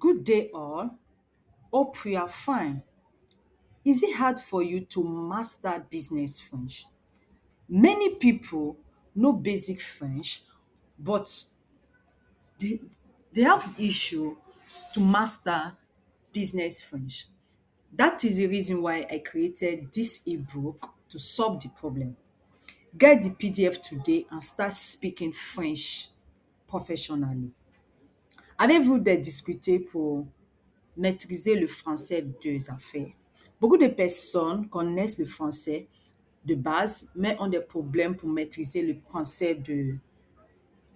Good day, all. Hope you are fine. Is it hard for you to master business French? Many people know basic French, but they, they have issue to master business French. That is the reason why I created this ebook to solve the problem. Get the PDF today and start speaking French professionally. Avez-vous des difficultés pour maîtriser le français des affaires? Beaucoup de personnes connaissent le français de base, mais ont des problèmes pour maîtriser le français des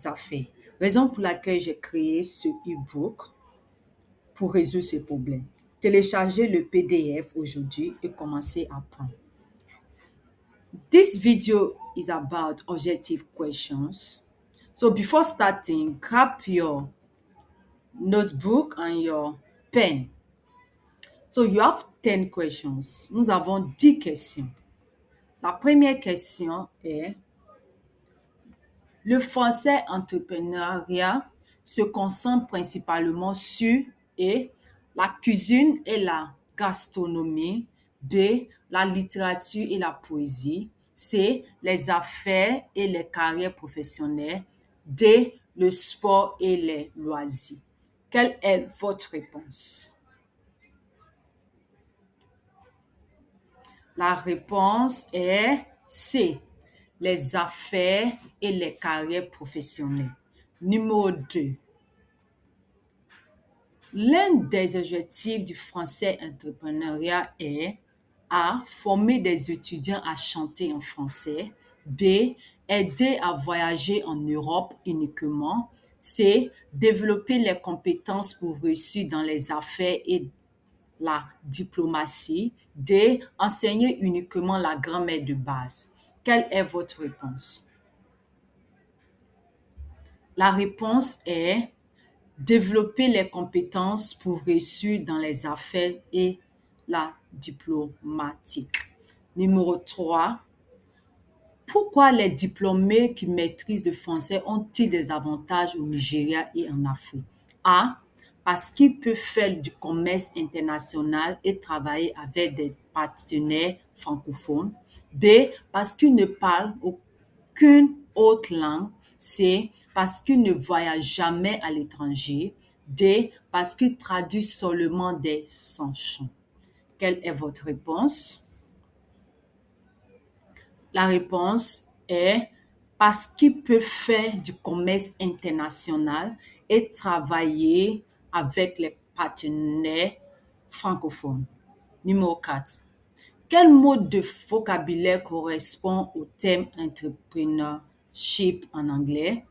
affaires. Raison pour laquelle j'ai créé ce e-book pour résoudre ce problème. Téléchargez le PDF aujourd'hui et commencez à apprendre. This video is about objective questions. So before starting, grab your notebook and your pen. So you have 10 questions. Nous avons 10 questions. La première question est: le français entrepreneuriat se concentre principalement sur et la cuisine et la gastronomie, B, la littérature et la poésie, C, les affaires et les carrières professionnelles, D, le sport et les loisirs. Quelle est votre réponse? La réponse est C, les affaires et les carrières professionnelles. Numéro 2. L'un des objectifs du français entrepreneuriat est A, former des étudiants à chanter en français, B, aider à voyager en Europe uniquement, C, développer les compétences pour réussir dans les affaires et la diplomatie, D, enseigner uniquement la grammaire de base. Quelle est votre réponse? La réponse est développer les compétences pour réussir dans les affaires et la diplomatique. Numéro 3. Pourquoi les diplômés qui maîtrisent le français ont-ils des avantages au Nigeria et en Afrique? A, parce qu'ils peuvent faire du commerce international et travailler avec des partenaires francophones. B, parce qu'ils ne parlent aucune autre langue. C, parce qu'ils ne voyagent jamais à l'étranger. D, parce qu'ils traduisent seulement des chansons. Quelle est votre réponse? La réponse est parce qu'ils peuvent faire du commerce international et travailler avec les partenaires francophones. Numéro 4. Quel mot de vocabulaire correspond au terme entrepreneurship en anglais?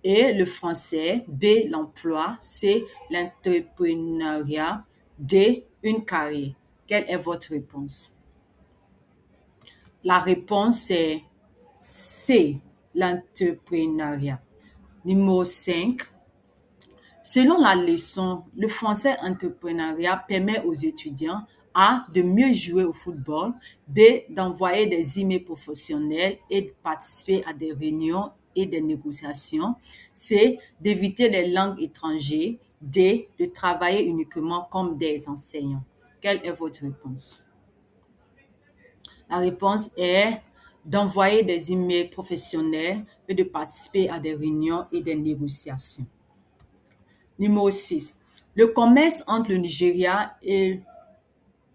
A, le français, B, l'emploi, C, l'entrepreneuriat, D, une carrière. Quelle est votre réponse? La réponse est C, l'entrepreneuriat. Numéro 5. Selon la leçon, le français entrepreneuriat permet aux étudiants A, de mieux jouer au football, B, d'envoyer des emails professionnels et de participer à des réunions et des négociations, C, d'éviter les langues étrangères, D, de travailler uniquement comme des enseignants. Quelle est votre réponse? La réponse est d'envoyer des emails professionnels et de participer à des réunions et des négociations. Numéro 6. Le commerce entre le Nigeria et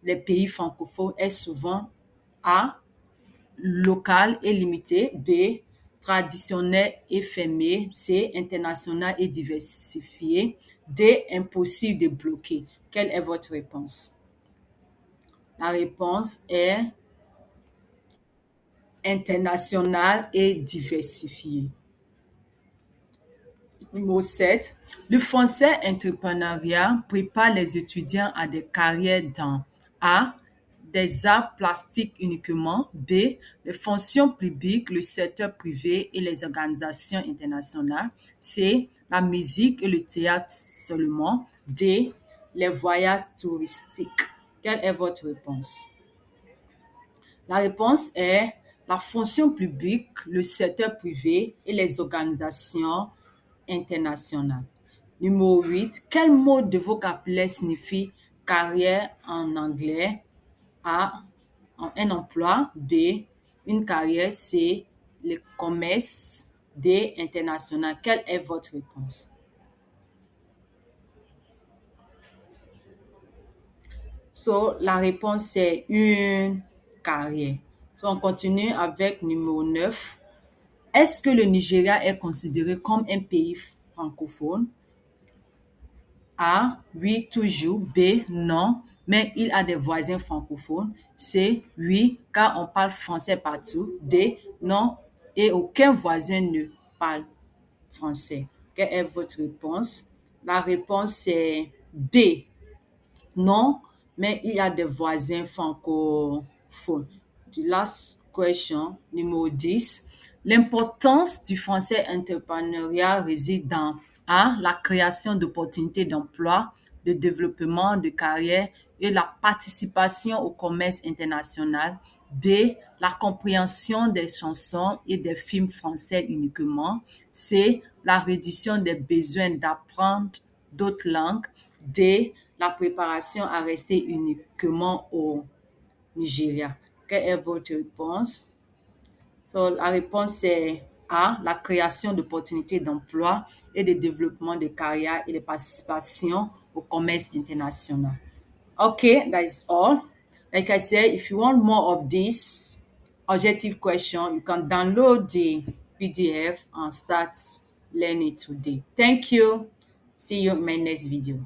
les pays francophones est souvent A, local et limité, B, traditionnel et fermé, C, international et diversifié, D, impossible de bloquer. Quelle est votre réponse? La réponse est international et diversifié. Numéro 7. Le français entrepreneuriat prépare les étudiants à des carrières dans A, des arts plastiques uniquement, B, les fonctions publiques, le secteur privé et les organisations internationales, C, la musique et le théâtre seulement, D, les voyages touristiques. Quelle est votre réponse? La réponse est la fonction publique, le secteur privé et les organisations internationales. Numéro 8, quel mot de vocabulaire signifie carrière en anglais? A, un emploi. B, une carrière. C, le commerce. D, international. Quelle est votre réponse? So, la réponse est une carrière. So, on continue avec numéro 9. Est-ce que le Nigeria est considéré comme un pays francophone? A, oui, toujours. B, non, mais il a des voisins francophones. C, oui, car on parle français partout. D, non, et aucun voisin ne parle français. Quelle est votre réponse? La réponse est B, non, mais il y a des voisins francophones. The last question, numéro 10. L'importance du français entrepreneurial réside dans A, la création d'opportunités d'emploi, de développement de carrière et la participation au commerce international. B, la compréhension des chansons et des films français uniquement. C, la réduction des besoins d'apprendre d'autres langues. D, la préparation à rester uniquement au Nigeria. Quelle est votre réponse? So, la réponse est A, la création d'opportunités d'emploi et de développement de carrière et de participation au commerce international. Okay, that is all. Like I said, if you want more of this objective question, you can download the PDF and start learning today. Thank you. See you in my next video.